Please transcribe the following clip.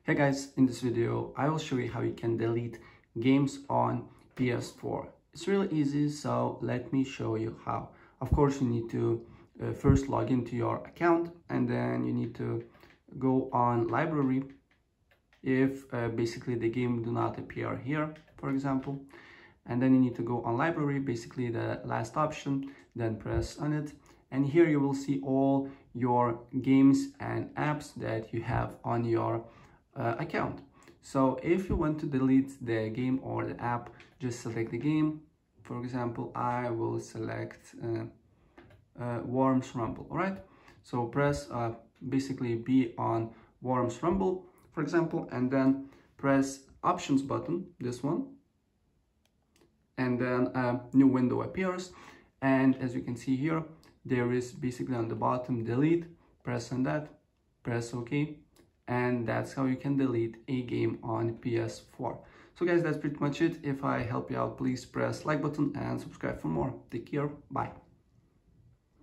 Hey guys, in this video I will show you how you can delete games on PS4. It's really easy, so let me show you how. Of course, you need to first log into your account, and then you need to go on library if basically the game do not appear here, for example. And then you need to go on library, basically the last option, then press on it. And here you will see all your games and apps that you have on your account. So if you want to delete the game or the app, just select the game. For example, I will select Worms Rumble. All right, so press basically be on Worms Rumble, for example, and then press options button, this one, and then a new window appears. And as you can see here, there is basically on the bottom delete. Press on that, press OK, and that's how you can delete a game on PS4. So guys, that's pretty much it. If I help you out, please press like button and subscribe for more. Take care, bye.